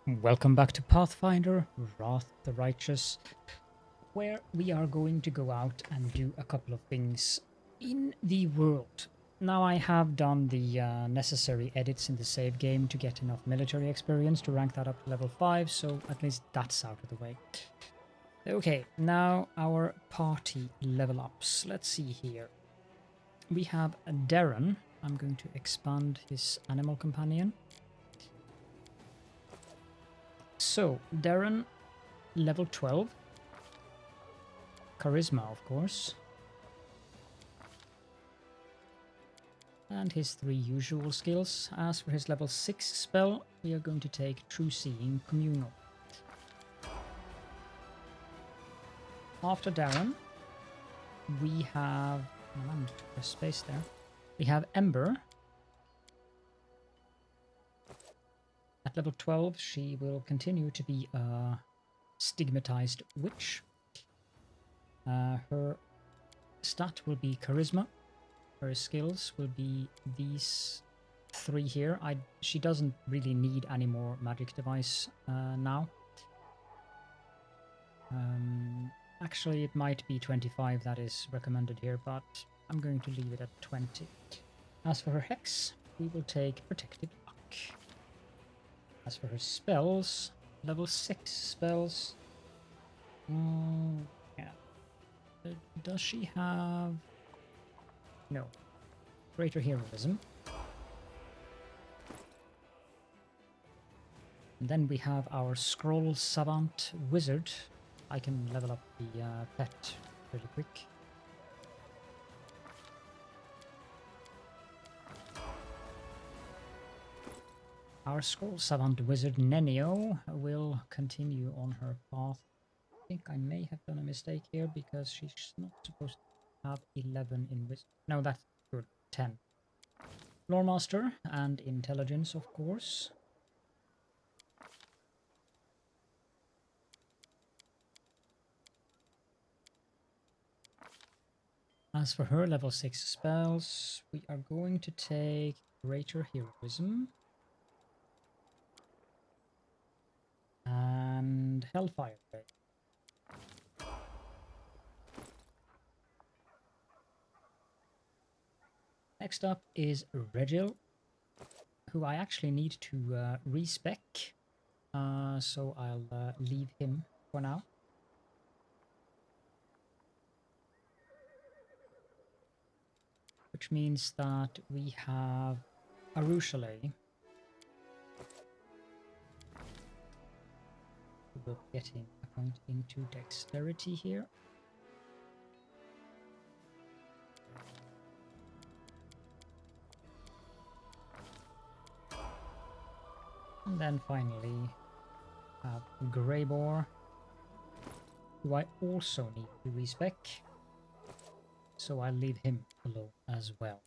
Welcome back to Pathfinder Wrath the Righteous, where we are going to go out and do a couple of things in the world. Now I have done the necessary edits in the save game to get enough military experience to rank that up to level 5, so at least that's out of the way. Okay, now our party level ups. Let's see here. We have Darren. I'm going to expand his animal companion. So, Darren, level 12. Charisma, of course. And his 3 usual skills. As for his level 6 spell, we are going to take True Seeing Communal. After Darren, we have... a space there. We have Ember. At level 12, she will continue to be a stigmatized witch. Her stat will be Charisma. Her skills will be these 3 here. She doesn't really need any more magic device now. Actually, it might be 25 that is recommended here, but I'm going to leave it at 20. As for her hex, we will take Protected Luck. As for her spells, level 6 spells. Yeah. Does she have... No. Greater Heroism. And then we have our Scroll Savant Wizard. I can level up the pet really quick. Our Scroll Savant Wizard Nenio will continue on her path. I think I may have done a mistake here because she's not supposed to have 11 in wisdom. No, that's good. 10. Loremaster and Intelligence, of course. As for her level 6 spells, we are going to take Greater Heroism and Hellfire Ray. Next up is Regil, who I actually need to respec, so I'll leave him for now. Which means that we have Arushale. We're getting a point into dexterity here. And then finally have Greybore, who I also need to respec. So I'll leave him alone as well.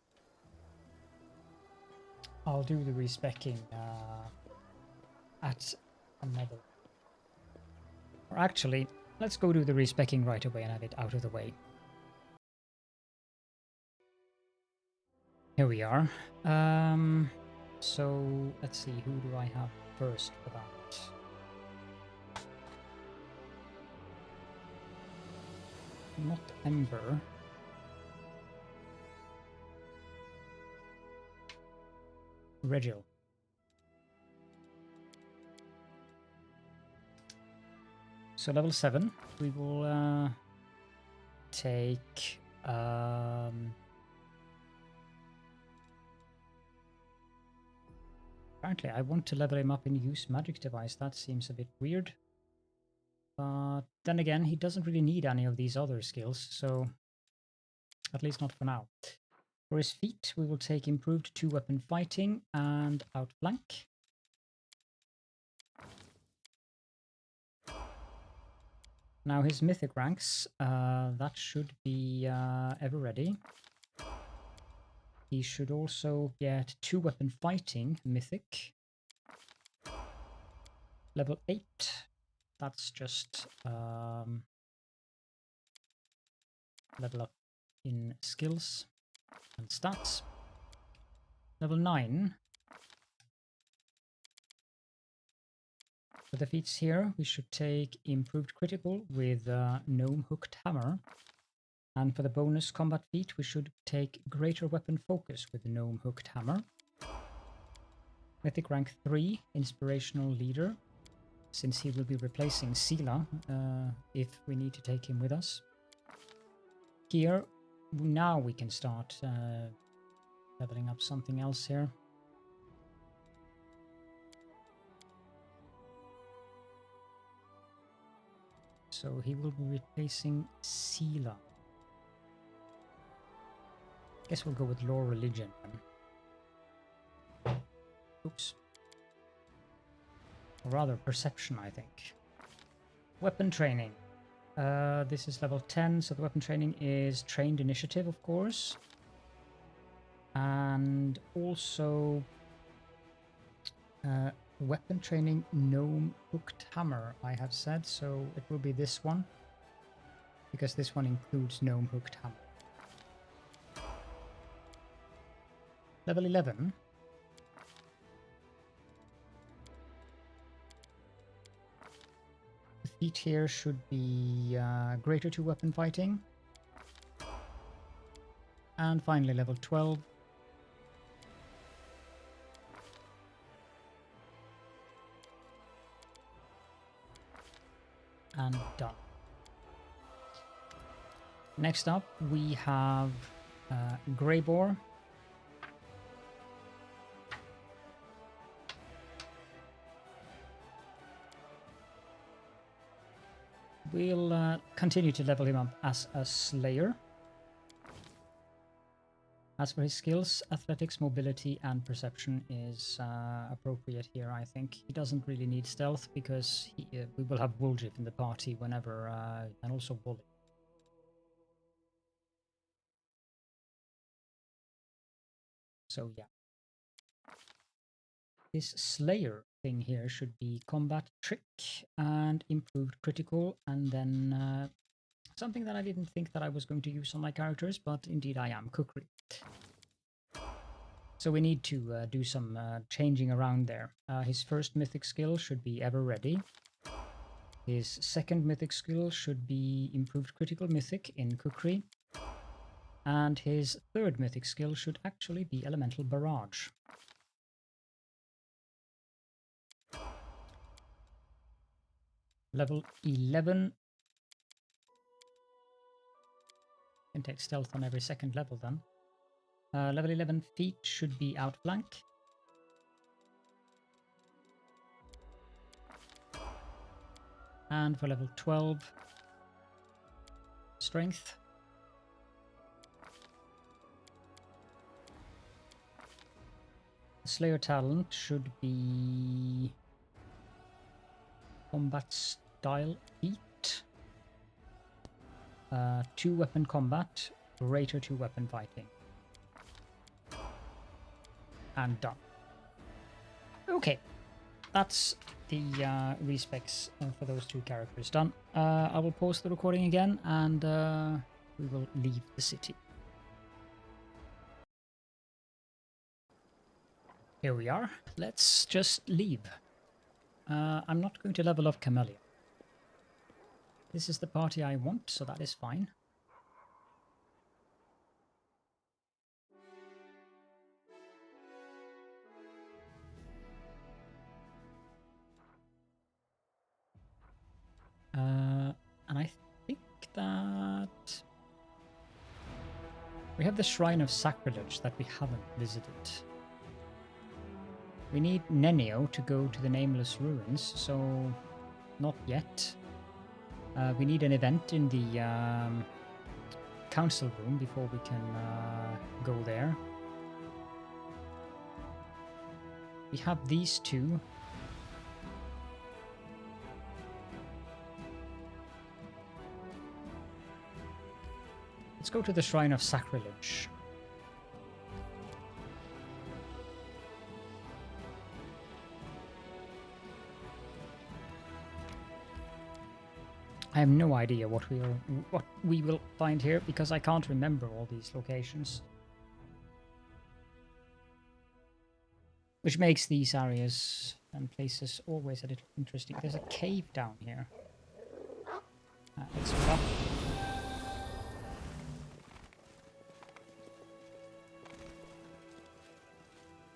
I'll do the respecking at another. Or actually, let's go do the respecking right away and have it out of the way. Here we are. So let's see, who do I have first for that? Not Ember. Regil. So level 7, we will take apparently I want to level him up in use magic device. That seems a bit weird. But then again, he doesn't really need any of these other skills, so at least not for now. For his feat, we will take improved 2-weapon fighting and outflank. Now his mythic ranks, that should be ever ready. He should also get 2-weapon fighting mythic. Level 8, that's just level up in skills and stats. Level 9, For the feats here, we should take improved critical with gnome hooked hammer. And for the bonus combat feat, we should take greater weapon focus with gnome hooked hammer. Mythic rank 3, inspirational leader, since he will be replacing Sila if we need to take him with us. Here, now we can start leveling up something else here. So he will be replacing Sila. Guess we'll go with Lore Religion then. Oops. Or rather, Perception, I think. Weapon training. This is level 10, so the weapon training is Trained Initiative, of course. And also weapon training Gnome Hooked Hammer, I have said, so it will be this one. Because this one includes Gnome Hooked Hammer. Level 11. The feat here should be greater to weapon fighting. And finally level 12. And done. Next up we have Greyboar. We'll continue to level him up as a Slayer. As for his skills, Athletics, Mobility, and Perception is appropriate here, I think. He doesn't really need Stealth because we will have Woljif in the party whenever, and also Bully. So yeah. This Slayer thing here should be Combat Trick and Improved Critical, and then something that I didn't think that I was going to use on my characters, but indeed I am, Cookery. So we need to do some changing around there. His first mythic skill should be Ever Ready. His second mythic skill should be Improved Critical Mythic in Cookery. And his third mythic skill should actually be Elemental Barrage. Level 11. Can take Stealth on every second level then. Level 11 feat should be Outflank. And for level 12, Strength. The Slayer talent should be Combat Style feat. 2-weapon combat, greater to weapon fighting. And done. Okay, that's the respecs for those two characters done. I will pause the recording again and we will leave the city. Here we are. Let's just leave. I'm not going to level up Camellia. This is the party I want, so that is fine. And I think that we have the Shrine of Sacrilege that we haven't visited. We need Nenio to go to the Nameless Ruins, so not yet. We need an event in the council room before we can go there. We have these two. Let's go to the Shrine of Sacrilege. I have no idea what we will find here because I can't remember all these locations. Which makes these areas and places always a little interesting. There's a cave down here. Let's go up.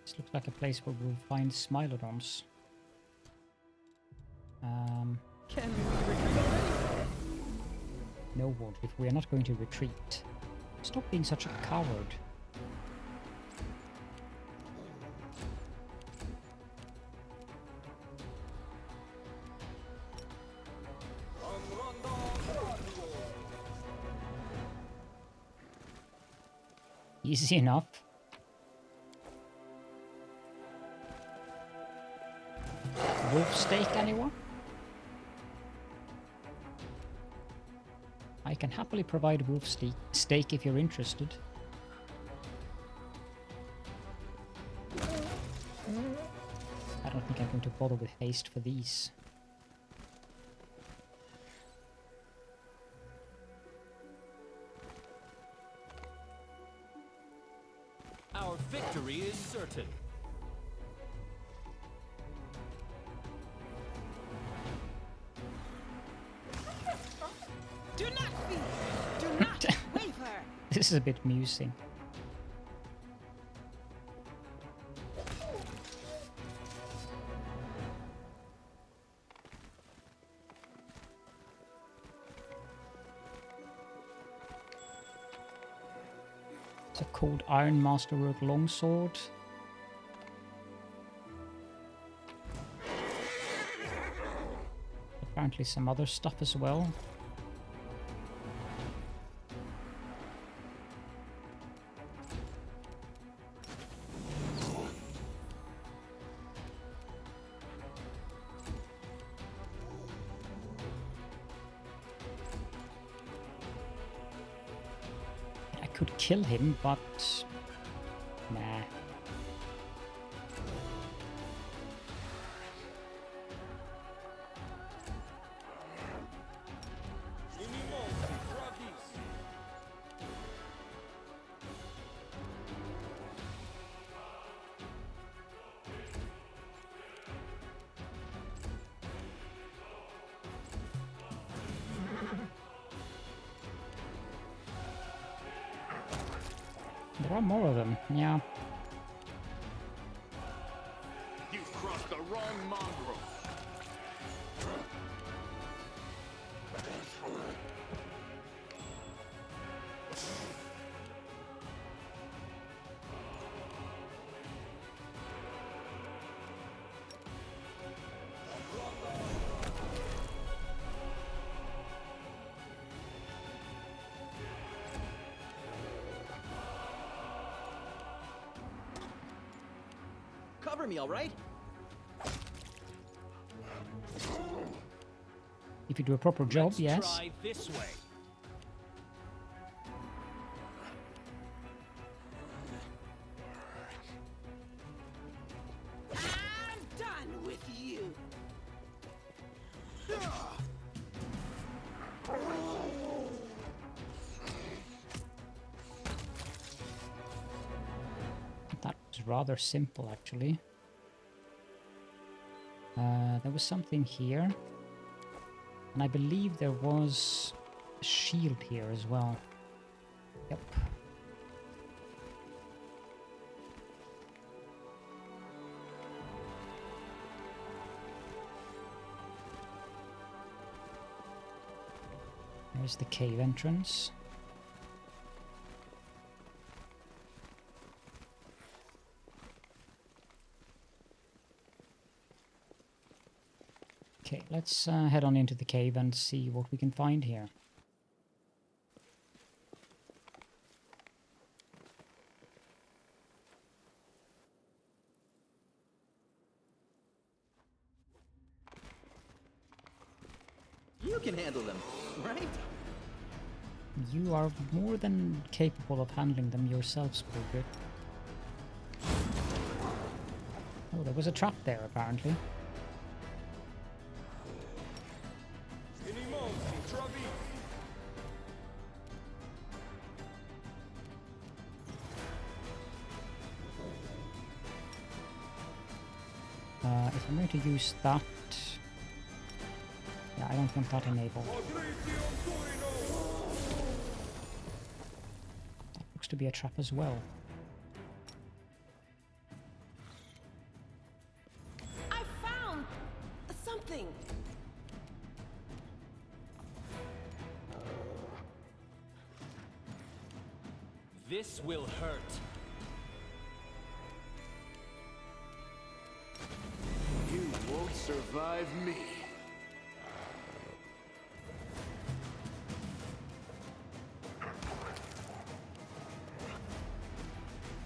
This looks like a place where we'll find Smilodons. Can we retreat already? No, won't if we are not going to retreat. Stop being such a coward. Easy enough. Wolf steak, anyone? I can happily provide wolf steak if you're interested. I don't think I'm going to bother with haste for these. Our victory is certain. Do not fear. Do not waver. This is a bit musing. It's a cold iron masterwork longsword. Apparently some other stuff as well. Could kill him, but nah. There are more of them, yeah. You've crossed the wrong mongrel. Cover me, all right? If you do a proper job, Let's yes. try this way. I'm done with you. That was rather simple, actually. There was something here. And I believe there was a shield here as well. Yep. There's the cave entrance. Okay, let's head on into the cave and see what we can find here. You can handle them, right? You are more than capable of handling them yourself, Screwgrip. Oh, there was a trap there, apparently. going to use that. Yeah, I don't want that enabled. That looks to be a trap as well. I found something. This will hurt. You won't survive me.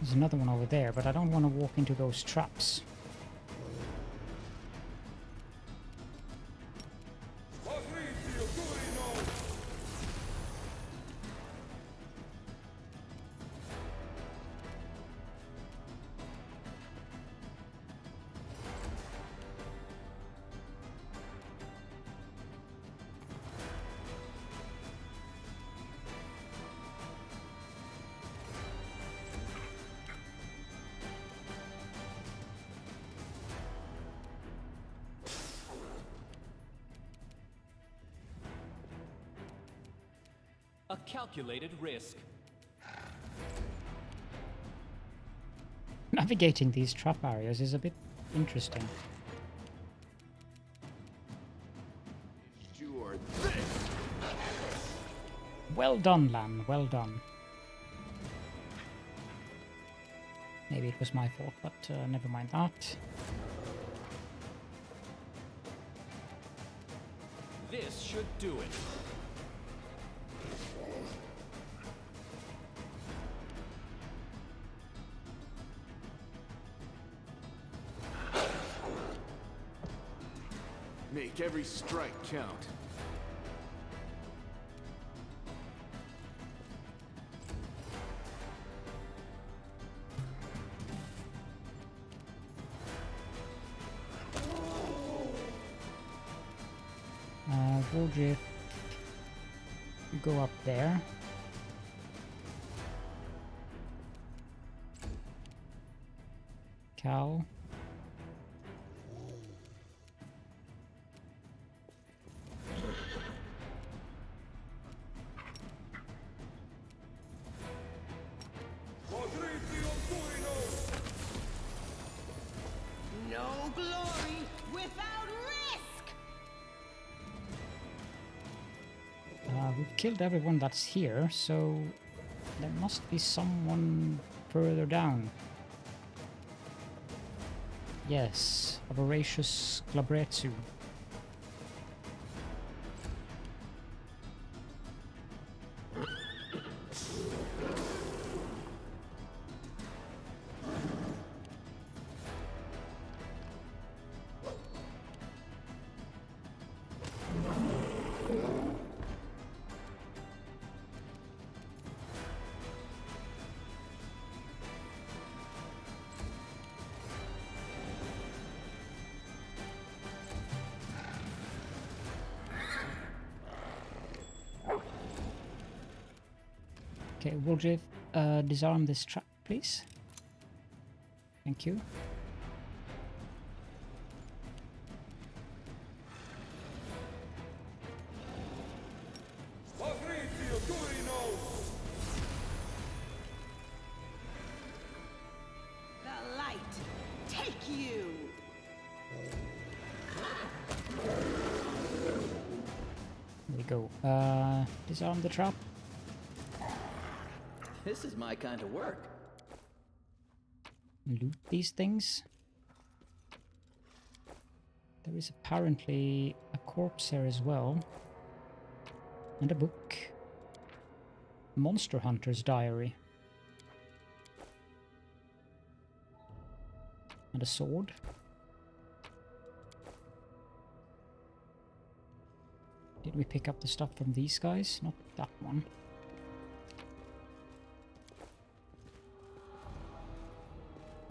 There's another one over there, but I don't want to walk into those traps. A calculated risk. Navigating these trap areas is a bit interesting. Sure, this. Well done, Lan. Well done. Maybe it was my fault, but never mind that. This should do it. Make every strike count. Woldriff, you go up there. Cal. No glory without risk. We've killed everyone that's here, so there must be someone further down. Yes, a voracious Glabretsu. Okay, Woldriff, disarm this trap, please. Thank you. The light, take you. There we go. Disarm the trap. This is my kind of work. Loot these things. There is apparently a corpse here as well. And a book. Monster Hunter's Diary. And a sword. Did we pick up the stuff from these guys? Not that one.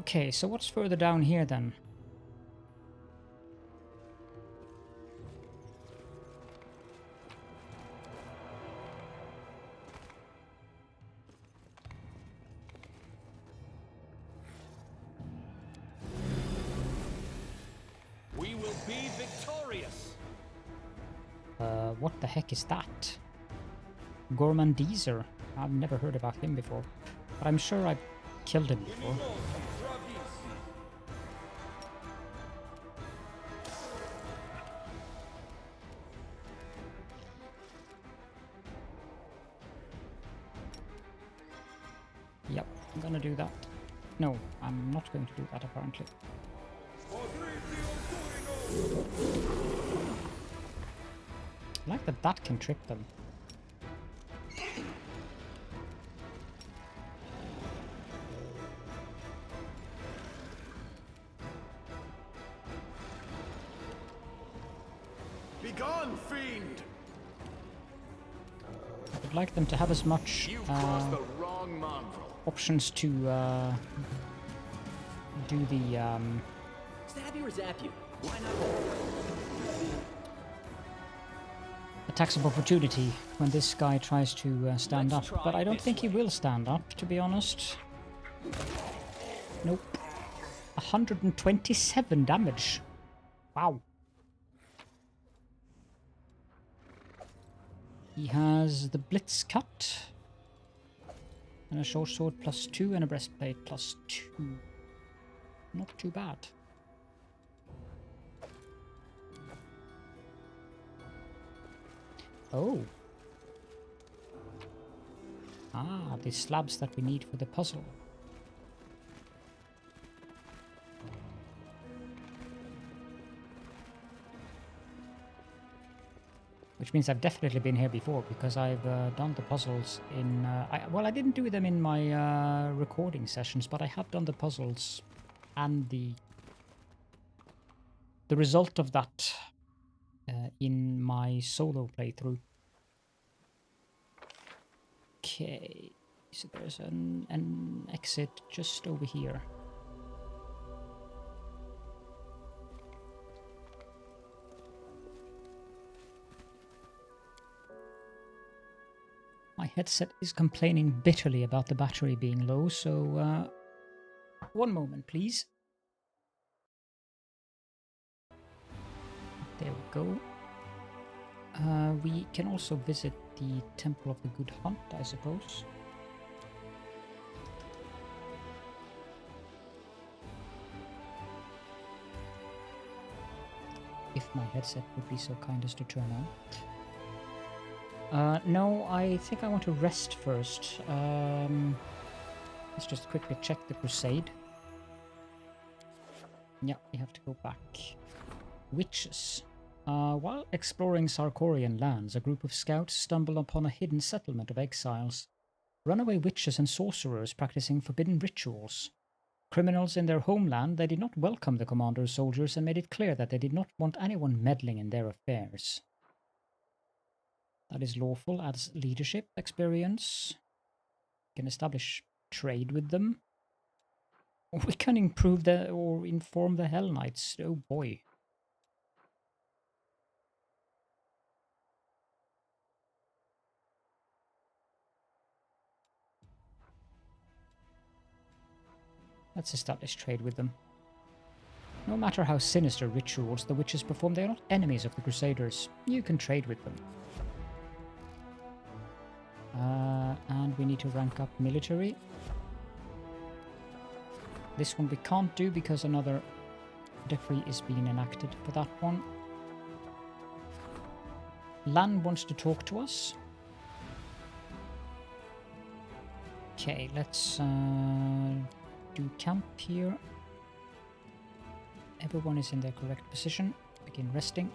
Okay, so what's further down here then? We be victorious. What the heck is that? Gormandizer. I've never heard about him before, but I'm sure I've killed him before. Yep, I'm gonna do that. No, I'm not going to do that apparently. I like that that can trip them. Begone, fiend! I would like them to have as much You've crossed the wrong mongrel. options to do the Stab you or zap you? Why not? attacks of opportunity when this guy tries to stand Let's up. But try I don't this think he way. will stand up, to be honest. Nope. 127 damage. Wow. He has the Blitz Cut. And a short sword +2 and a breastplate +2. Not too bad. Oh. Ah, the slabs that we need for the puzzle. Which means I've definitely been here before, because I've done the puzzles in... well, I didn't do them in my recording sessions, but I have done the puzzles and the result of that in my solo playthrough. Okay, so there's an exit just over here. My headset is complaining bitterly about the battery being low, so one moment, please. There we go. We can also visit the Temple of the Good Hunt, I suppose. If my headset would be so kind as to turn on. No, I think I want to rest first. Let's just quickly check the Crusade. Yeah, we have to go back. Witches. While exploring Sarkorian lands, a group of scouts stumble upon a hidden settlement of exiles. Runaway witches and sorcerers practicing forbidden rituals. Criminals in their homeland, they did not welcome the commander's soldiers and made it clear that they did not want anyone meddling in their affairs. That is lawful, adds leadership experience. We can establish trade with them. We can improve or inform the Hell Knights. Oh boy. Let's establish trade with them. No matter how sinister rituals the witches perform, they are not enemies of the Crusaders. You can trade with them. And we need to rank up military. This one we can't do because another decree is being enacted for that one. Lan wants to talk to us. Okay, let's do camp here. Everyone is in their correct position. Begin resting.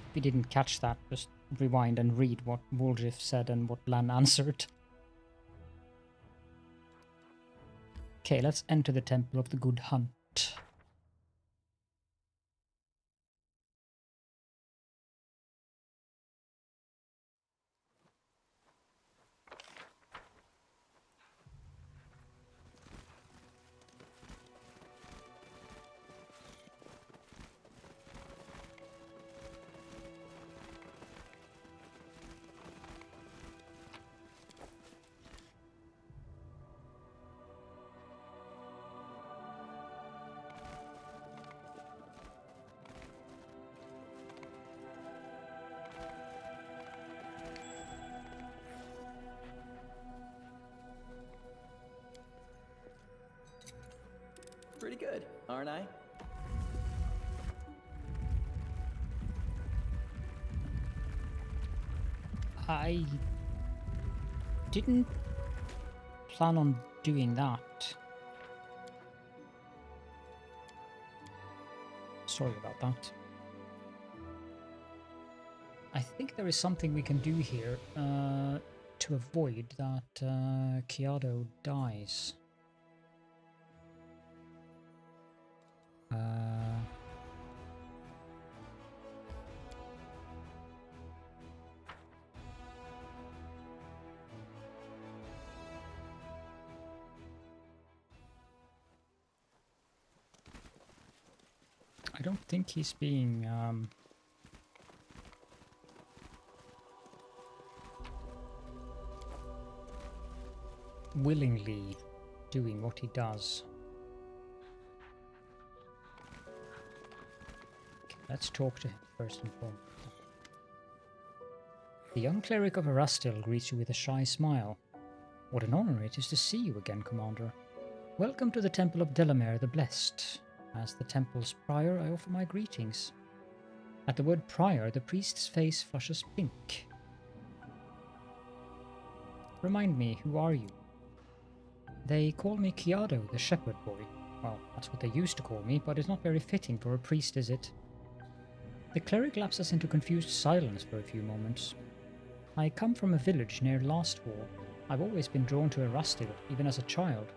If you didn't catch that, just rewind and read what Woljif said and what Lan answered. Okay, let's enter the Temple of the Good Hunt. aren't I? I didn't plan on doing that. Sorry about that. I think there is something we can do here to avoid that Kiado dies. I don't think he's being willingly doing what he does. Okay, let's talk to him first and foremost. The young cleric of Erastil greets you with a shy smile. What an honor it is to see you again, Commander. Welcome to the Temple of Delamere the Blessed. As the temple's prior, I offer my greetings. At the word prior, the priest's face flushes pink. Remind me, who are you? They call me Kiado, the shepherd boy. Well, that's what they used to call me, but it's not very fitting for a priest, is it? The cleric lapses into confused silence for a few moments. I come from a village near Lastwall. I've always been drawn to Erastil, even as a child.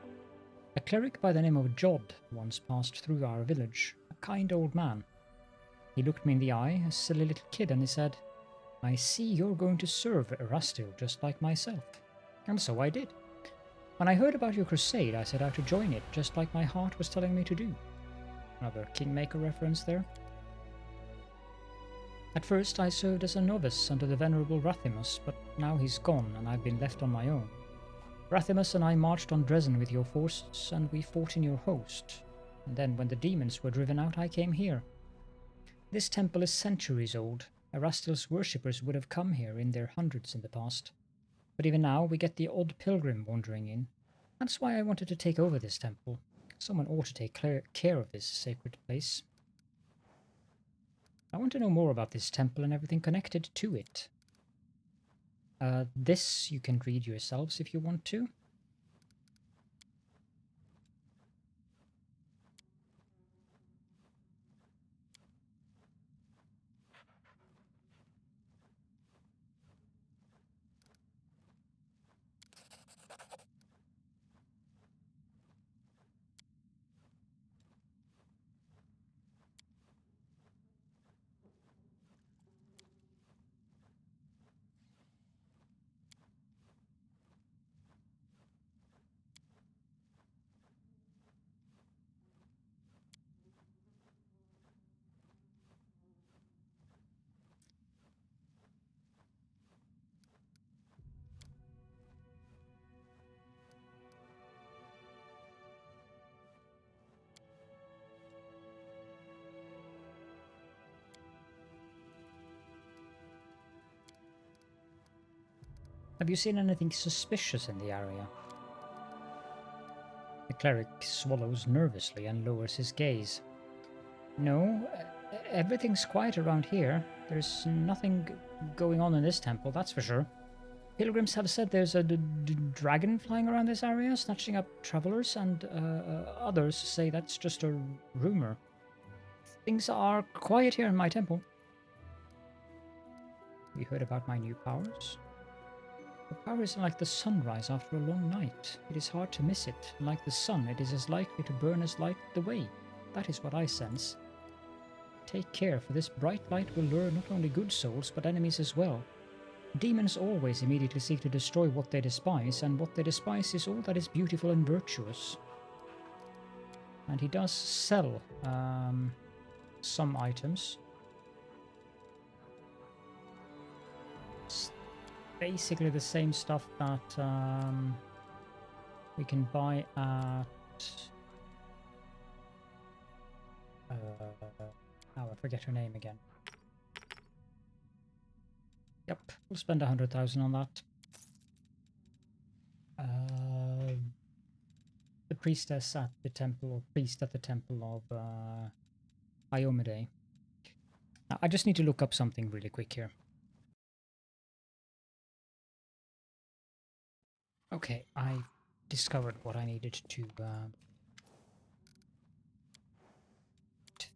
A cleric by the name of Jod once passed through our village, a kind old man. He looked me in the eye, a silly little kid, and he said, I see you're going to serve Erastil just like myself. And so I did. When I heard about your crusade, I set out to join it, just like my heart was telling me to do. Another Kingmaker reference there. At first I served as a novice under the venerable Rathimus, but now he's gone and I've been left on my own. Rathimus and I marched on Dresden with your forces, and we fought in your host. And then when the demons were driven out, I came here. This temple is centuries old. Erastil's worshippers would have come here in their hundreds in the past. But even now we get the odd pilgrim wandering in. That's why I wanted to take over this temple. Someone ought to take care of this sacred place. I want to know more about this temple and everything connected to it. This you can read yourselves if you want to. Have you seen anything suspicious in the area? The cleric swallows nervously and lowers his gaze. No, everything's quiet around here. There's nothing going on in this temple, that's for sure. Pilgrims have said there's a dragon flying around this area, snatching up travelers, and others say that's just a rumor. Things are quiet here in my temple. You heard about my new powers? The power is like the sunrise after a long night. It is hard to miss it. Like the sun, it is as likely to burn as light the way. That is what I sense. Take care, for this bright light will lure not only good souls, but enemies as well. Demons always immediately seek to destroy what they despise, and what they despise is all that is beautiful and virtuous. And he does sell some items. It's basically the same stuff that we can buy at... I forget her name again. Yep, we'll spend 100,000 on that. The priestess at the temple, or priest at the temple of Iomade. Now, I just need to look up something really quick here. Okay, I discovered what I needed to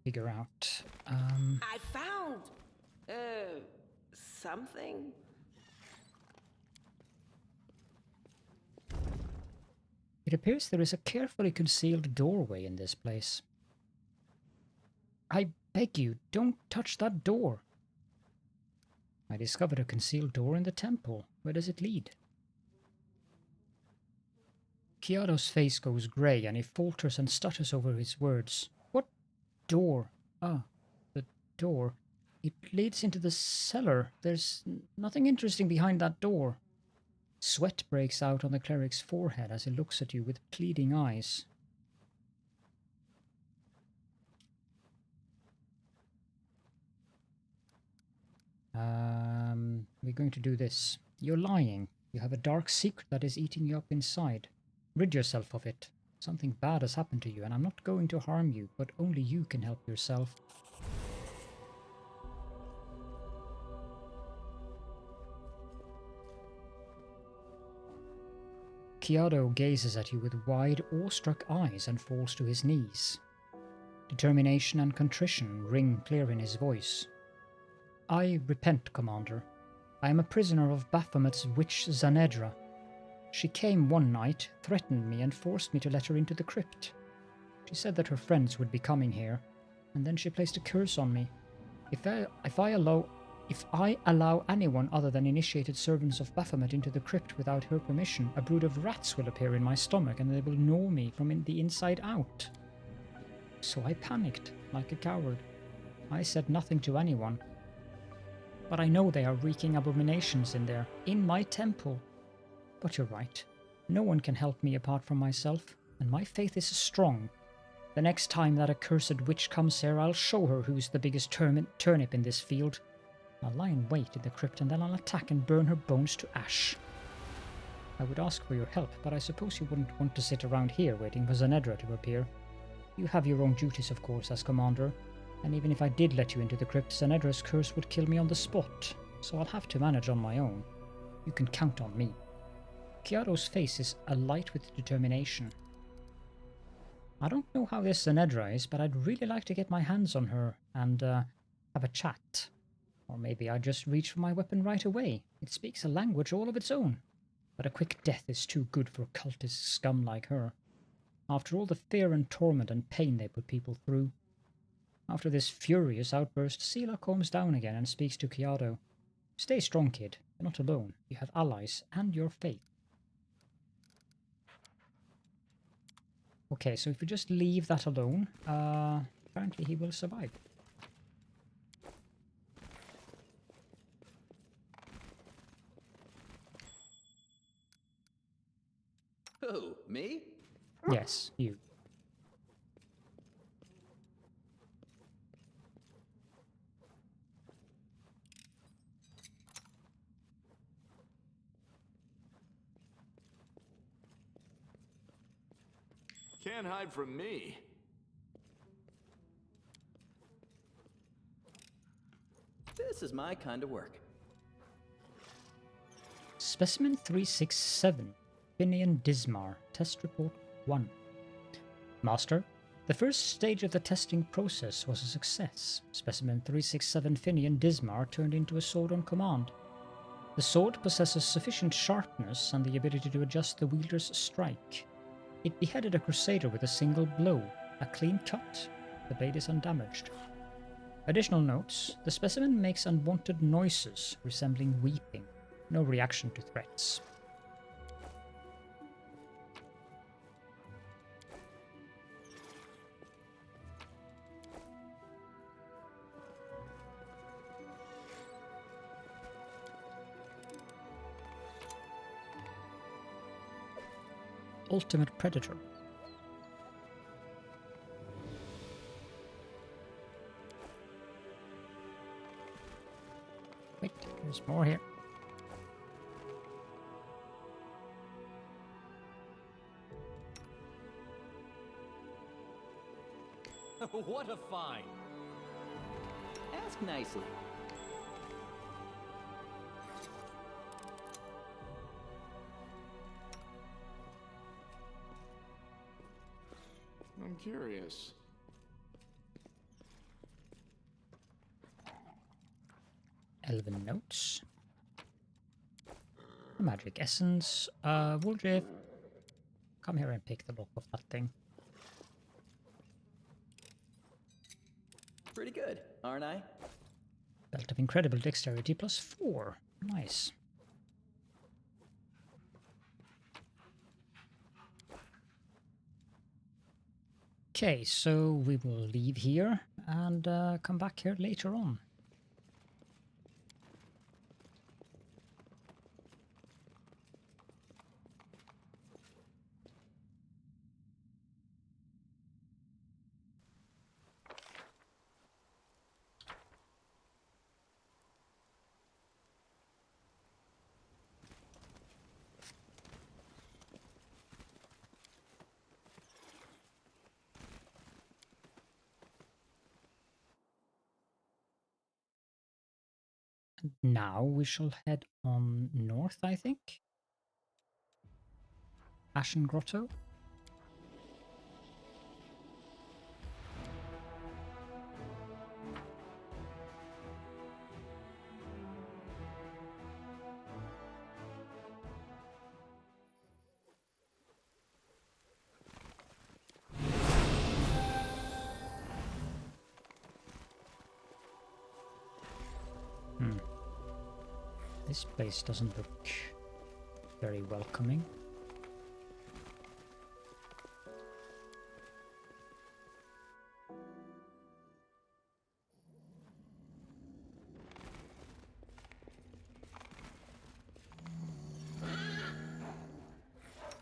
figure out. I found something. It appears there is a carefully concealed doorway in this place. I beg you, don't touch that door. I discovered a concealed door in the temple. Where does it lead? Kiado's face goes grey and he falters and stutters over his words. What door? Ah, the door. It leads into the cellar. There's nothing interesting behind that door. Sweat breaks out on the cleric's forehead as he looks at you with pleading eyes. We're going to do this. You're lying. You have a dark secret that is eating you up inside. Rid yourself of it. Something bad has happened to you, and I'm not going to harm you, but only you can help yourself. Kiado gazes at you with wide, awestruck eyes and falls to his knees. Determination and contrition ring clear in his voice. I repent, Commander. I am a prisoner of Baphomet's witch Zanedra. She came one night, threatened me, and forced me to let her into the crypt. She said that her friends would be coming here, and then she placed a curse on me. If I allow anyone other than initiated servants of Baphomet into the crypt without her permission, a brood of rats will appear in my stomach, and they will gnaw me from the inside out. So I panicked, like a coward. I said nothing to anyone. But I know they are wreaking abominations in there, in my temple. But you're right. No one can help me apart from myself, and my faith is strong. The next time that accursed witch comes here, I'll show her who's the biggest turnip in this field. I'll lie in wait in the crypt, and then I'll attack and burn her bones to ash. I would ask for your help, but I suppose you wouldn't want to sit around here waiting for Zanedra to appear. You have your own duties, of course, as commander, and even if I did let you into the crypt, Zanedra's curse would kill me on the spot, so I'll have to manage on my own. You can count on me. Kiado's face is alight with determination. I don't know how this Zanedra is, but I'd really like to get my hands on her and have a chat. Or maybe I'd just reach for my weapon right away. It speaks a language all of its own. But a quick death is too good for cultist scum like her. After all the fear and torment and pain they put people through. After this furious outburst, Sela calms down again and speaks to Kiado. Stay strong, kid. You're not alone. You have allies and your faith. Okay, so if we just leave that alone, apparently he will survive. Who, me? Yes, you. Can't hide from me. This is my kind of work. Specimen 367, Finian Dismar, Test Report 1. Master, the first stage of the testing process was a success. Specimen 367 Finian Dismar turned into a sword on command. The sword possesses sufficient sharpness and the ability to adjust the wielder's strike. It beheaded a crusader with a single blow, a clean cut. The blade is undamaged. Additional notes: the specimen makes unwanted noises resembling weeping. No reaction to threats. Ultimate Predator. Wait, there's more here. What a find! Ask nicely. I'm curious. Elven notes. Magic essence. Woodriff. Come here and pick the lock of that thing. Pretty good, aren't I? Belt of incredible dexterity +4. Nice. Okay, so we will leave here and come back here later on. Now we shall head on north, I think. Ashen Grotto. This place doesn't look very welcoming.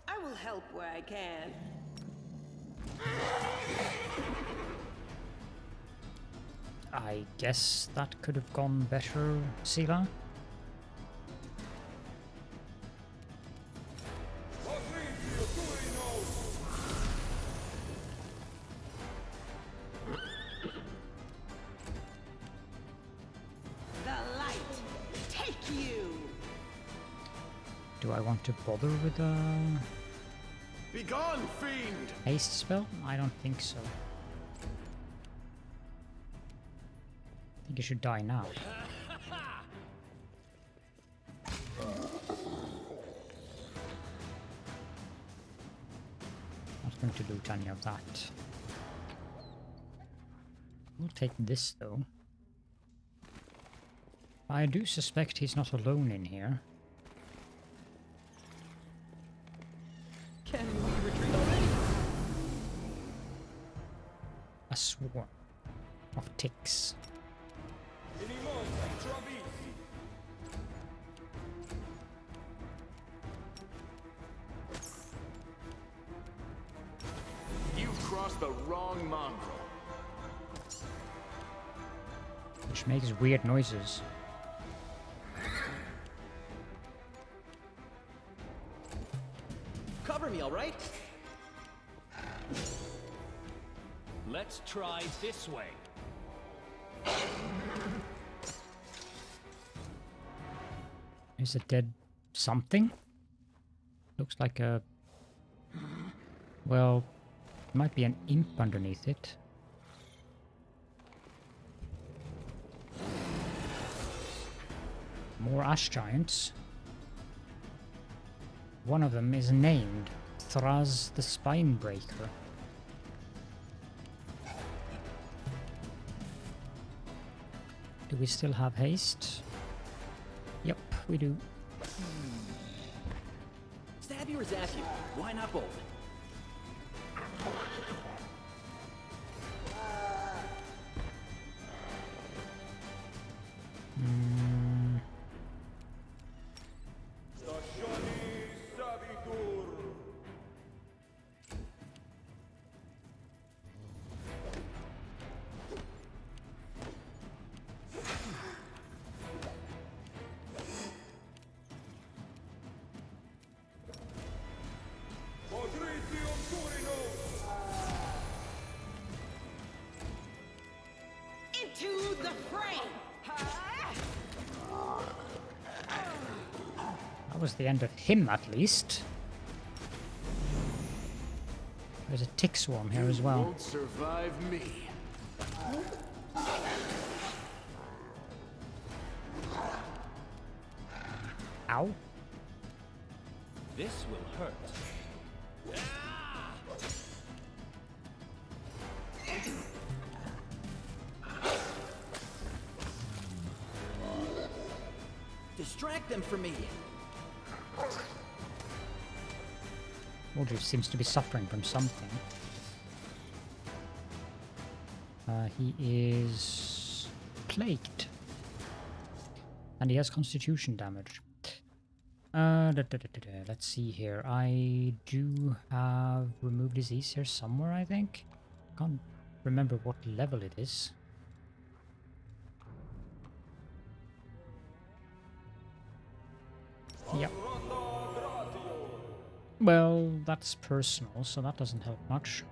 I will help where I can. I guess that could have gone better, Sila. The light, take you. Do I want to bother with a Begone, fiend! haste spell? I don't think so. I think you should die now. Not going to loot any of that. We'll take this though. I do suspect he's not alone in here. Can we retreat already? A swarm of ticks. You've crossed the wrong mongrel. Which makes weird noises. Cover me, all right? Let's try this way. Is it dead something? Looks like a... Well, might be an imp underneath it. More ash giants. One of them is named Thraz the Spinebreaker. Do we still have haste? Yep, we do. Stab you or zap you? Why not both? That was the end of him, at least. There's a tick swarm here as well. Won't survive me. Ow. This will hurt. Distract them from me. Audrey seems to be suffering from something. He is plagued. And he has constitution damage. Let's see here. I do have remove disease here somewhere, I think. Can't remember what level it is. Yep. Well, that's personal, so that doesn't help much.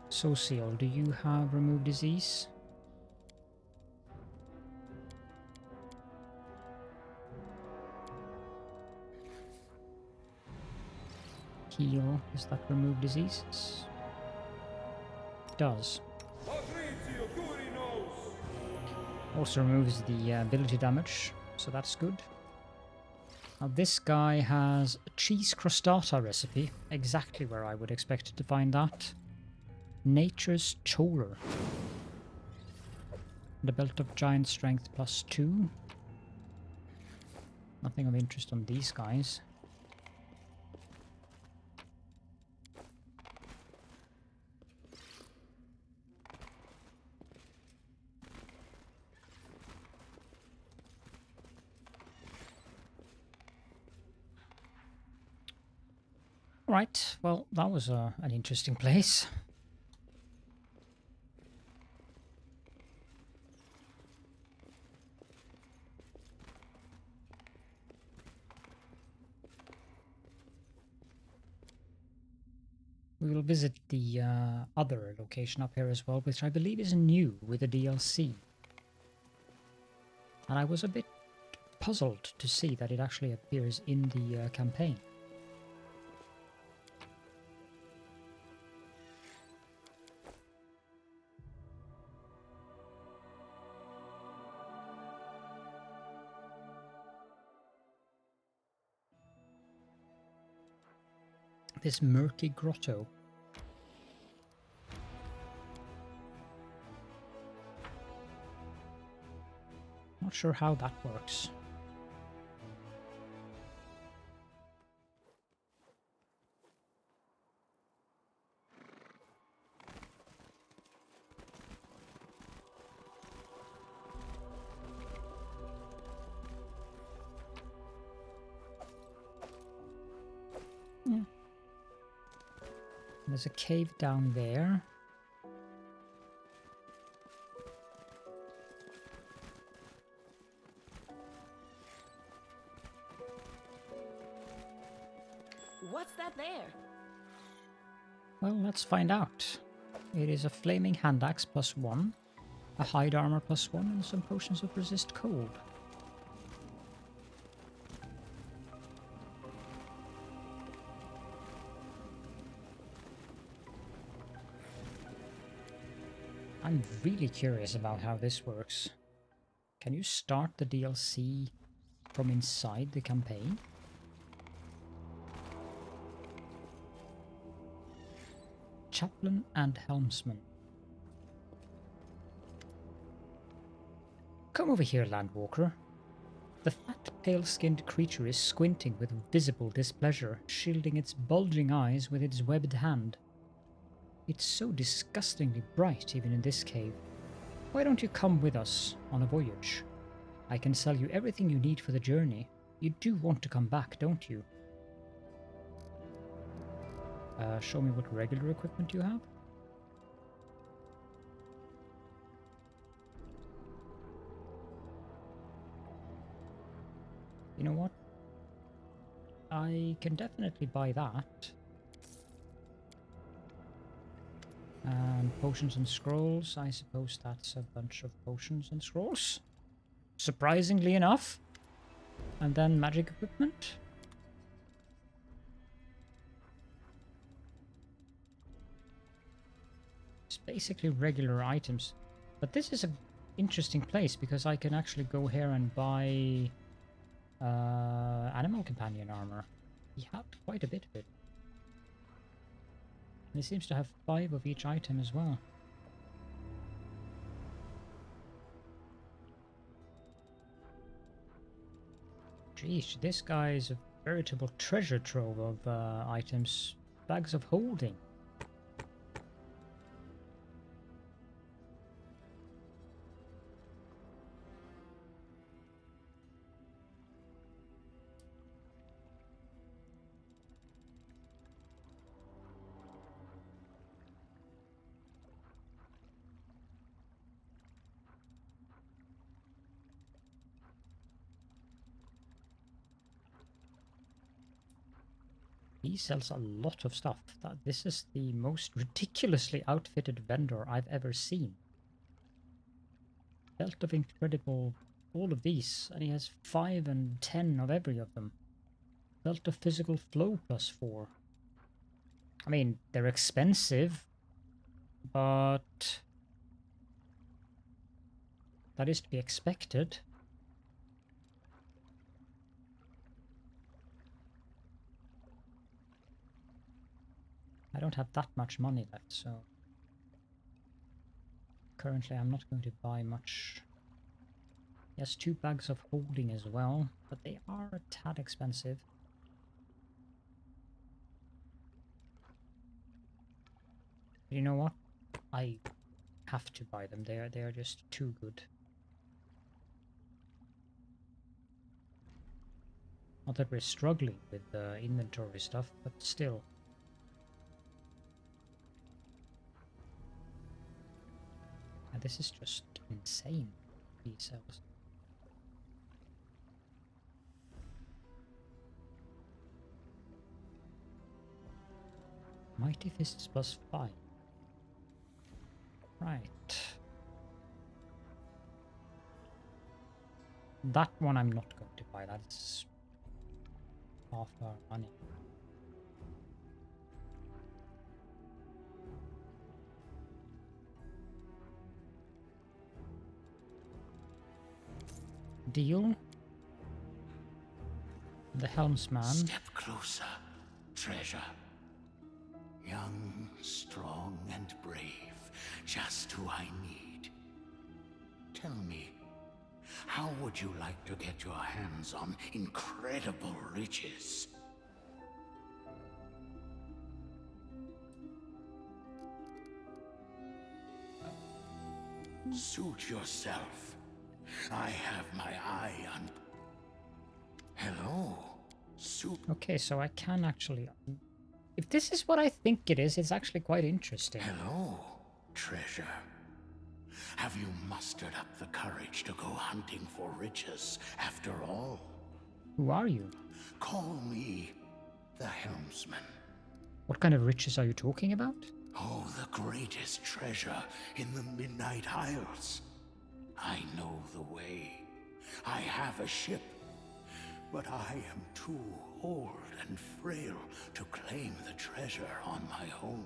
Social, do you have remove disease? Heal, does that remove diseases? It does. Also removes the ability damage, so that's good. Now this guy has a cheese crostata recipe, exactly where I would expect to find that. Nature's Choler. The belt of giant strength +2. Nothing of interest on these guys. Right, well, that was an interesting place. We will visit the other location up here as well, which I believe is new with the DLC. And I was a bit puzzled to see that it actually appears in the campaign. This Murky Grotto. Not sure how that works. There's a cave down there. What's that there? Well, let's find out. It is a flaming hand axe +1, a hide armor +1, and some potions of resist cold. I'm really curious about how this works. Can you start the DLC from inside the campaign? Chaplain and Helmsman. Come over here, Landwalker. The fat, pale-skinned creature is squinting with visible displeasure, shielding its bulging eyes with its webbed hand. It's so disgustingly bright even in this cave. Why don't you come with us on a voyage? I can sell you everything you need for the journey. You do want to come back, don't you? Show me what regular equipment you have. You know what? I can definitely buy that. And potions and scrolls. I suppose that's a bunch of potions and scrolls. surprisingly enough. And then magic equipment. It's basically regular items. But this is an interesting place because I can actually go here and buy animal companion armor. We have quite a bit of it. And it seems to have 5 of each item as well. Geez, this guy is a veritable treasure trove of items. Bags of holding. He sells a lot of stuff. This is the most ridiculously outfitted vendor I've ever seen. Belt of Incredible, all of these, and he has 5 and 10 of every of them. Belt of Physical Flow +4. I mean, they're expensive, but that is to be expected. I don't have that much money left, so currently I'm not going to buy much. He has 2 bags of holding as well, but they are a tad expensive. But you know what? I have to buy them. They are just too good. Not that we're struggling with the inventory stuff, but still. And this is just insane, these cells. Mighty Fists +5. Right. That one I'm not going to buy. That's half our money. Deal. The helmsman. Step closer, treasure. Young, strong, and brave. Just who I need. Tell me, how would you like to get your hands on incredible riches? Suit yourself. I have my eye on... Hello? Suit... Okay, so I can actually... If this is what I think it is, it's actually quite interesting. Hello, treasure. Have you mustered up the courage to go hunting for riches after all? Who are you? Call me the helmsman. What kind of riches are you talking about? Oh, the greatest treasure in the Midnight Isles. I know the way. I have a ship, but I am too old and frail to claim the treasure on my own.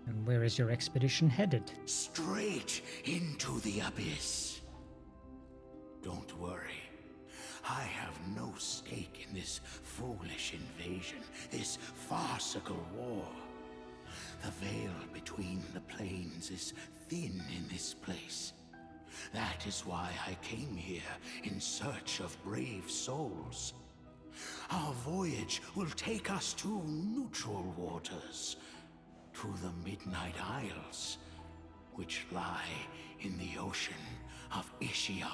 And where is your expedition headed? Straight into the abyss. Don't worry. I have no stake in this foolish invasion, this farcical war. The veil between the planes is thin in this place. That is why I came here in search of brave souls. Our voyage will take us to neutral waters, to the Midnight Isles, which lie in the ocean of Ishia.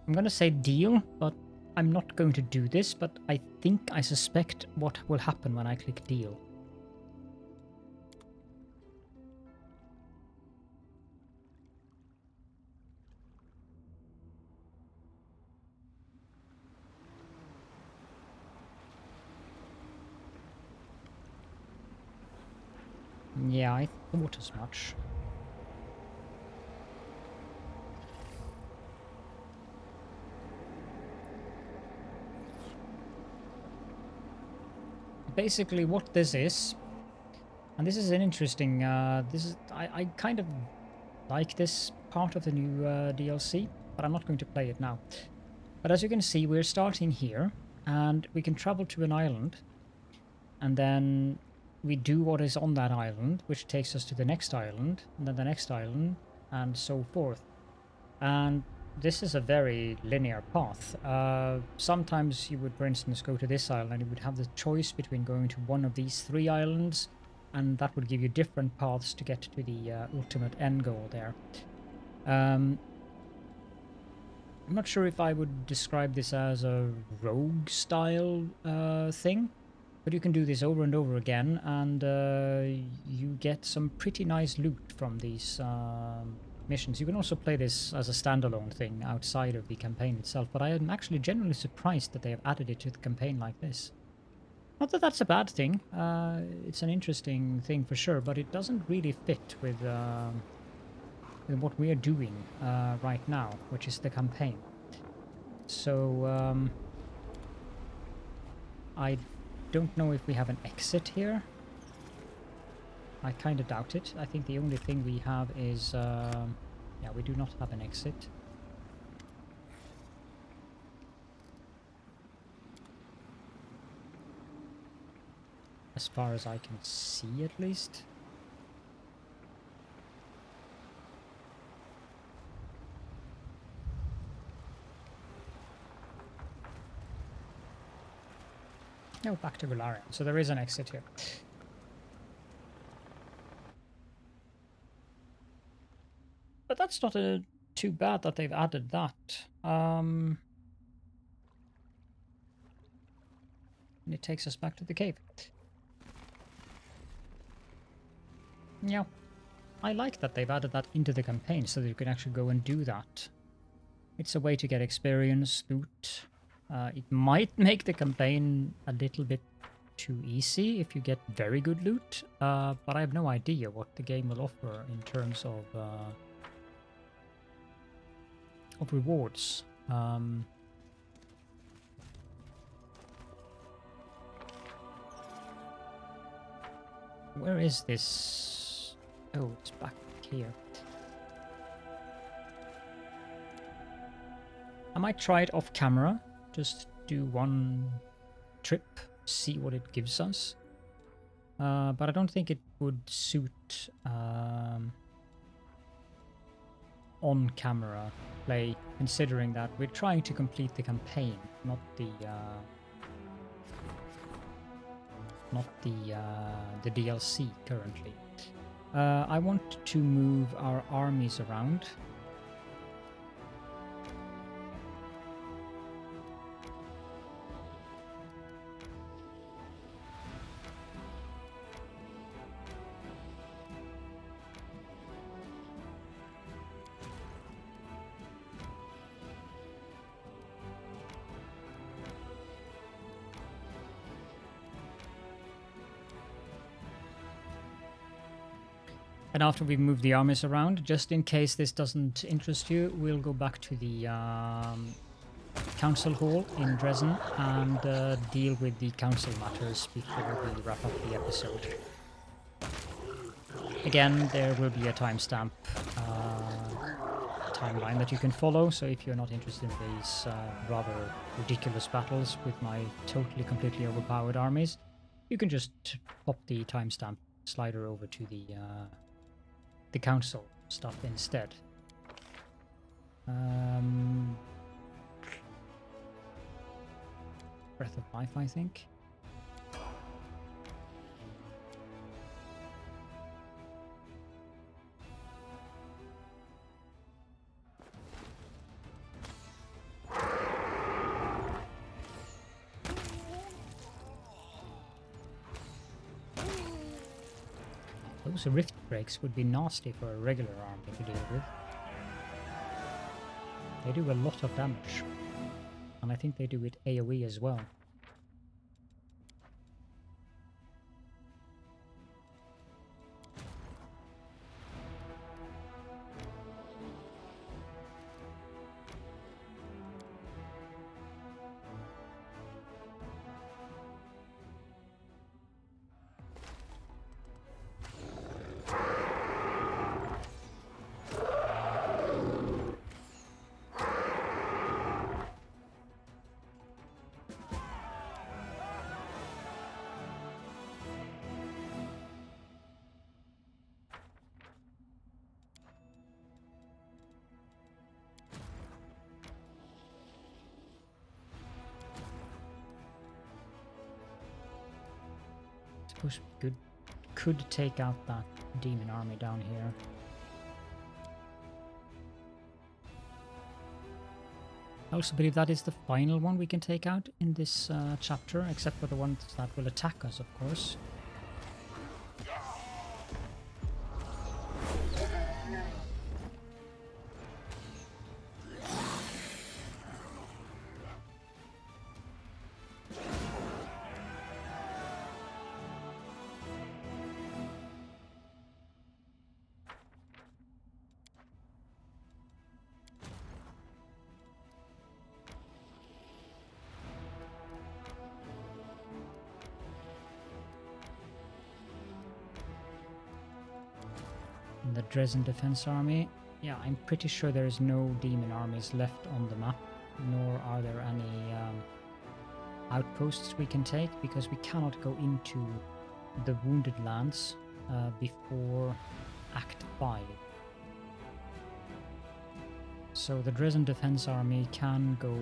I'm gonna say deal, but I'm not going to do this, but I think I suspect what will happen when I click deal. Yeah, I thought as much. basically what this is, and this is an interesting, I kind of like this part of the new DLC, but I'm not going to play it now. But as you can see, we're starting here, and we can travel to an island, and then we do what is on that island, which takes us to the next island, and then the next island, and so forth. And this is a very linear path. Sometimes you would, for instance, go to this island, and you would have the choice between going to one of these 3 islands, and that would give you different paths to get to the ultimate end goal there. I'm not sure if I would describe this as a rogue style thing, but you can do this over and over again, and you get some pretty nice loot from these missions. You can also play this as a standalone thing outside of the campaign itself, but I am actually genuinely surprised that they have added it to the campaign like this. Not that that's a bad thing, it's an interesting thing for sure, but it doesn't really fit with what we are doing right now, which is the campaign. So I don't know if we have an exit here. I kind of doubt it. I think the only thing we have is yeah, we do not have an exit. As far as I can see, at least. No, back to Golarion. So there is an exit here. But that's not too bad that they've added that. And it takes us back to the cave. Yeah, I like that they've added that into the campaign so that you can actually go and do that. It's a way to get experience, loot. It might make the campaign a little bit too easy if you get very good loot, but I have no idea what the game will offer in terms of rewards. Where is this? Oh, it's back here. I might try it off camera. Just do one trip, see what it gives us. But I don't think it would suit on-camera play, considering that we're trying to complete the campaign, not the DLC currently. I want to move our armies around. And after we move the armies around, just in case this doesn't interest you, we'll go back to the council hall in Dresden and deal with the council matters before we wrap up the episode. Again, there will be a timestamp timeline that you can follow, so if you're not interested in these rather ridiculous battles with my totally, completely overpowered armies, you can just pop the timestamp slider over to the council stuff instead. Breath of Life, I think. Those rift breaks would be nasty for a regular army to deal with. They do a lot of damage. And I think they do it AoE as well. suppose we could take out that demon army down here. I also believe that is the final one we can take out in this chapter, except for the ones that will attack us, of course. The Dresden Defense Army. Yeah, I'm pretty sure there is no demon armies left on the map, nor are there any outposts we can take, because we cannot go into the Wounded Lands before Act 5. So the Dresden Defense Army can go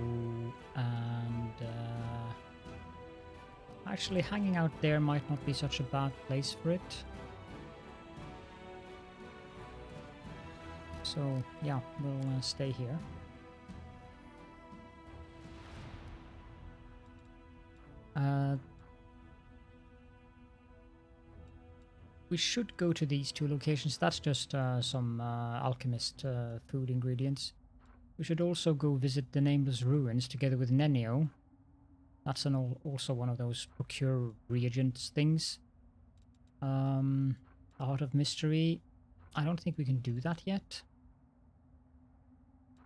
and... actually, hanging out there might not be such a bad place for it. So, yeah, we'll stay here. We should go to these two locations. That's just some alchemist food ingredients. We should also go visit the Nameless Ruins together with Nenio. That's also one of those procure reagents things. Heart of Mystery. I don't think we can do that yet.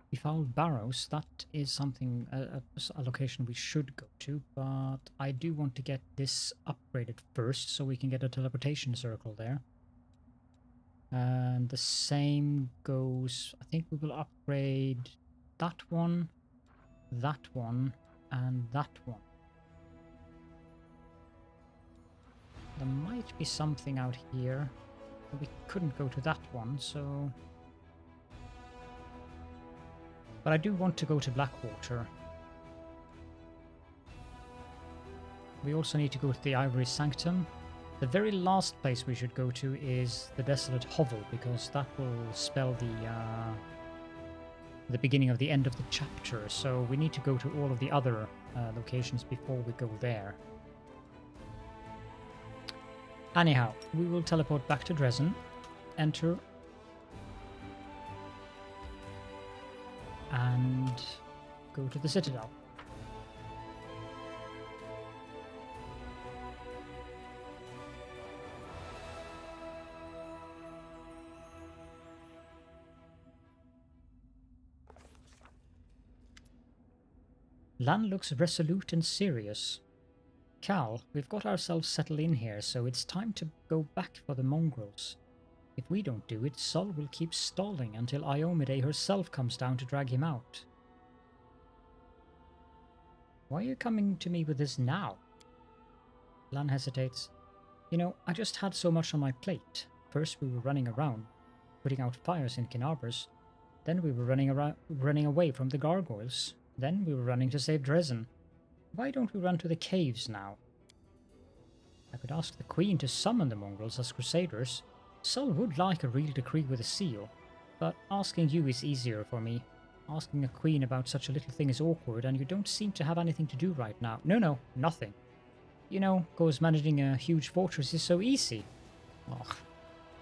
Befouled Barrows, that is something, a location we should go to, but I do want to get this upgraded first so we can get a teleportation circle there. And the same goes, I think we will upgrade that one, and that one. There might be something out here, but we couldn't go to that one, so... But I do want to go to Blackwater. We also need to go to the Ivory Sanctum. The very last place we should go to is the Desolate Hovel, because that will spell the beginning of the end of the chapter. So we need to go to all of the other locations before we go there. Anyhow, we will teleport back to Dresden, enter, and go to the Citadel. Lan looks resolute and serious. Cal, we've got ourselves settled in here, so it's time to go back for the mongrels. If we don't do it, Sol will keep stalling until Iomide herself comes down to drag him out. Why are you coming to me with this now? Lan hesitates. You know, I just had so much on my plate. First we were running around, putting out fires in Kinarbers. Then we were running away from the gargoyles. Then we were running to save Dresden. Why don't we run to the caves now? I could ask the Queen to summon the mongrels as crusaders. Sol would like a real decree with a seal, but asking you is easier for me. Asking a queen about such a little thing is awkward, and you don't seem to have anything to do right now. No, nothing. You know, cause managing a huge fortress is so easy. Oh,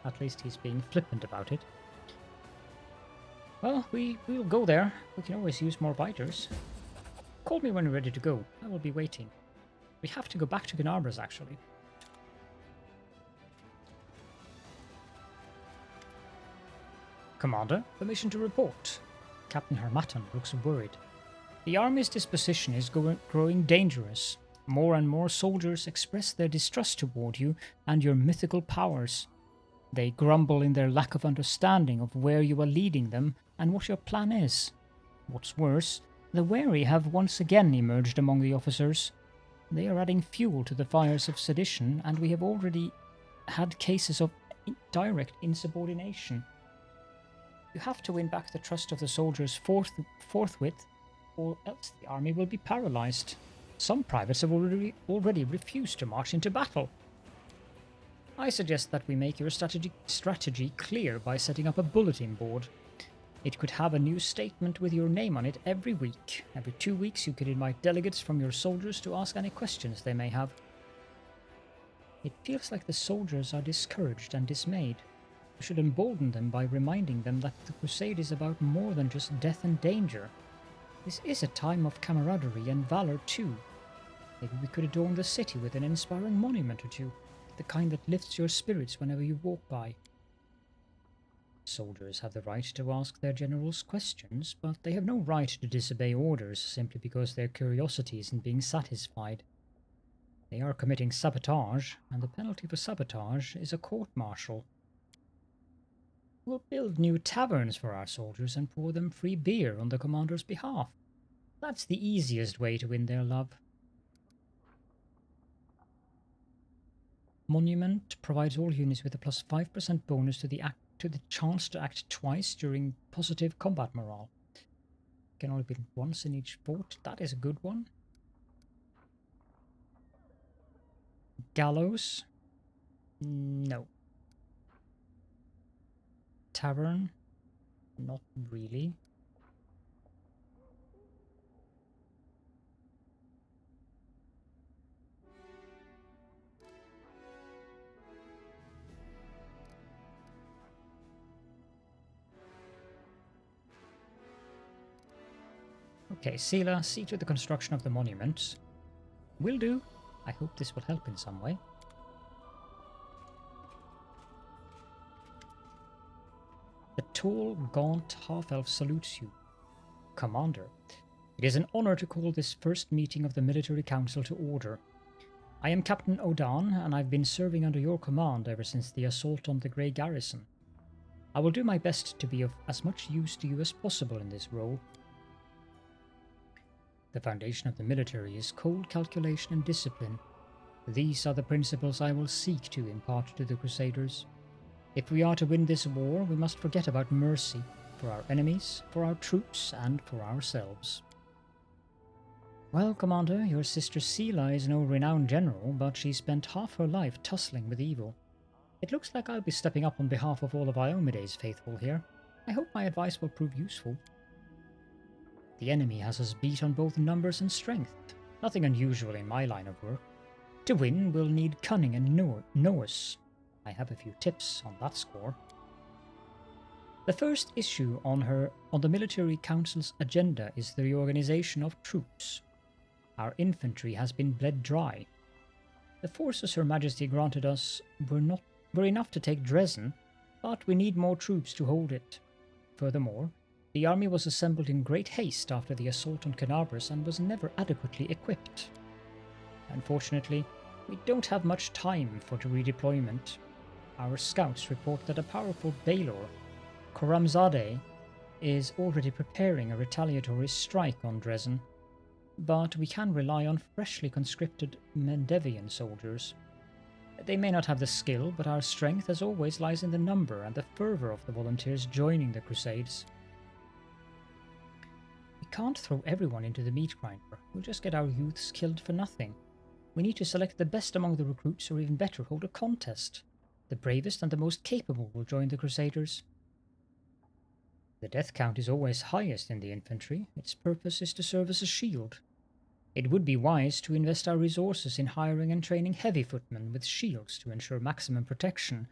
at least he's being flippant about it. Well, we'll go there. We can always use more biters. Call me when you're ready to go. I will be waiting. We have to go back to Gnarbers, actually. Commander, permission to report. Captain Harmattan looks worried. The army's disposition is growing dangerous. More and more soldiers express their distrust toward you and your mythical powers. They grumble in their lack of understanding of where you are leading them and what your plan is. What's worse, the wary have once again emerged among the officers. They are adding fuel to the fires of sedition, and we have already had cases of direct insubordination. You have to win back the trust of the soldiers forthwith, or else the army will be paralyzed. Some privates have already refused to march into battle. I suggest that we make your strategy clear by setting up a bulletin board. It could have a new statement with your name on it every week. Every 2 weeks you could invite delegates from your soldiers to ask any questions they may have. It feels like the soldiers are discouraged and dismayed. We should embolden them by reminding them that the Crusade is about more than just death and danger. This is a time of camaraderie and valor too. Maybe we could adorn the city with an inspiring monument or two, the kind that lifts your spirits whenever you walk by. Soldiers have the right to ask their generals questions, but they have no right to disobey orders simply because their curiosity isn't being satisfied. They are committing sabotage, and the penalty for sabotage is a court-martial. We'll build new taverns for our soldiers and pour them free beer on the commander's behalf. That's the easiest way to win their love. Monument provides all units with a plus 5% bonus to the chance to act twice during positive combat morale. Can only be once in each fort. That is a good one. Gallows? No. Tavern? Not really. Okay, Sela, see to the construction of the monument. Will do. I hope this will help in some way. The tall, gaunt half-elf salutes you. Commander, it is an honor to call this first meeting of the Military Council to order. I am Captain Odan, and I've been serving under your command ever since the assault on the Grey Garrison. I will do my best to be of as much use to you as possible in this role. The foundation of the military is cold calculation and discipline. These are the principles I will seek to impart to the Crusaders. If we are to win this war, we must forget about mercy, for our enemies, for our troops, and for ourselves. Well, Commander, your sister Sela is no renowned general, but she spent half her life tussling with evil. It looks like I'll be stepping up on behalf of all of Iomede's faithful here. I hope my advice will prove useful. The enemy has us beat on both numbers and strength. Nothing unusual in my line of work. To win, we'll need cunning and nous. I have a few tips on that score. The first issue on the Military Council's agenda is the reorganization of troops. Our infantry has been bled dry. The forces Her Majesty granted us were enough to take Dresden, but we need more troops to hold it. Furthermore, the army was assembled in great haste after the assault on Canabras and was never adequately equipped. Unfortunately, we don't have much time for the redeployment. Our scouts report that a powerful Baelor, Khorramzadeh, is already preparing a retaliatory strike on Dresden, but we can rely on freshly conscripted Mendevian soldiers. They may not have the skill, but our strength as always lies in the number and the fervor of the volunteers joining the Crusades. We can't throw everyone into the meat grinder. We'll just get our youths killed for nothing. We need to select the best among the recruits, or even better, hold a contest. The bravest and the most capable will join the Crusaders. The death count is always highest in the infantry. Its purpose is to serve as a shield. It would be wise to invest our resources in hiring and training heavy footmen with shields to ensure maximum protection,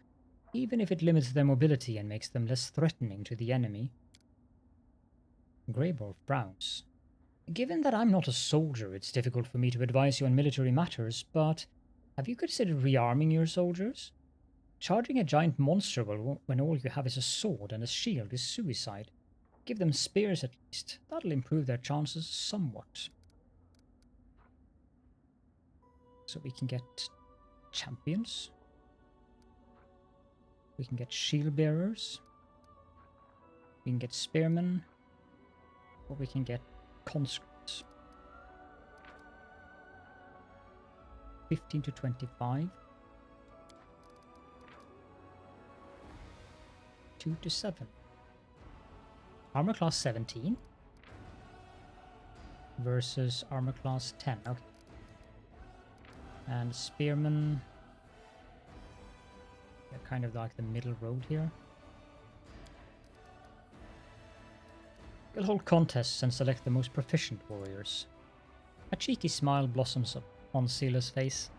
even if it limits their mobility and makes them less threatening to the enemy. Greybor frowns. Given that I'm not a soldier, it's difficult for me to advise you on military matters, but have you considered rearming your soldiers? Charging a giant monster when all you have is a sword and a shield is suicide. Give them spears at least. That'll improve their chances somewhat. So we can get champions. We can get shield bearers. We can get spearmen. Or we can get conscripts. 15 to 25. 2 to 7. Armor class 17 versus armor class 10. Okay. And spearmen They're kind of like the middle road here. We'll hold contests and select the most proficient warriors. A cheeky smile blossoms up on Sila's face.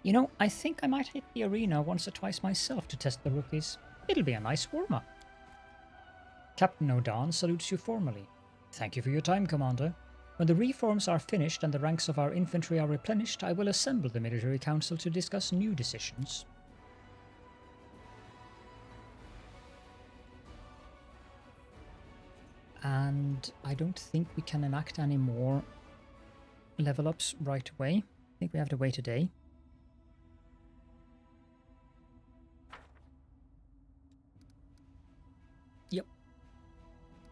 You know, I think I might hit the arena once or twice myself to test the rookies. It'll be a nice warm-up. Captain Odan salutes you formally. Thank you for your time, Commander. When the reforms are finished and the ranks of our infantry are replenished, I will assemble the military council to discuss new decisions. And I don't think we can enact any more level ups right away. I think we have to wait a day. Yep.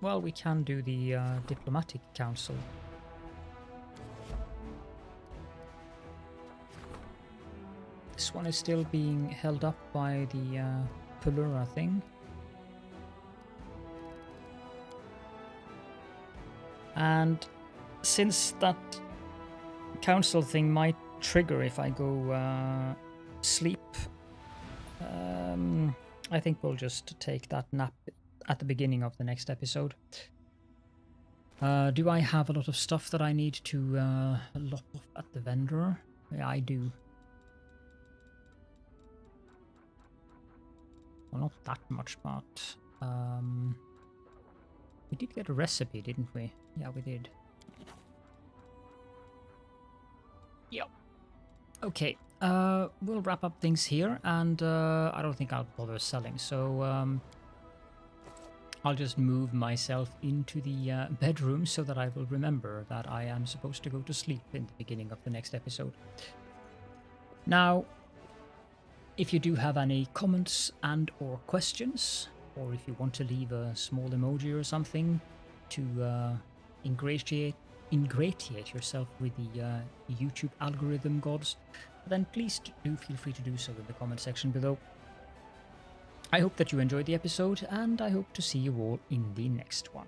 Well, we can do the diplomatic council. This one is still being held up by the Pelura thing. And since that council thing might trigger if I go sleep, I think we'll just take that nap at the beginning of the next episode. Do I have a lot of stuff that I need to lop off at the vendor? Yeah, I do. Well, not that much, but we did get a recipe, didn't we? Yeah, we did. Yep. Okay, we'll wrap up things here, and I don't think I'll bother selling, so I'll just move myself into the bedroom so that I will remember that I am supposed to go to sleep in the beginning of the next episode. Now, if you do have any comments and or questions, or if you want to leave a small emoji or something to ingratiate yourself with the YouTube algorithm gods, then please do feel free to do so in the comment section below. I hope that you enjoyed the episode, and I hope to see you all in the next one.